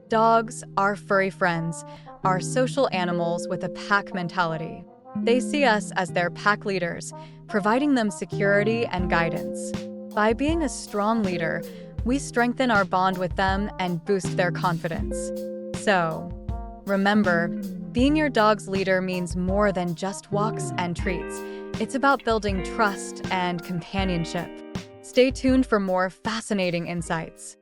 Dogs, our furry friends, are social animals with a pack mentality. They see us as their pack leaders, providing them security and guidance. By being a strong leader, we strengthen our bond with them and boost their confidence. So, remember, being your dog's leader means more than just walks and treats. It's about building trust and companionship. Stay tuned for more fascinating insights.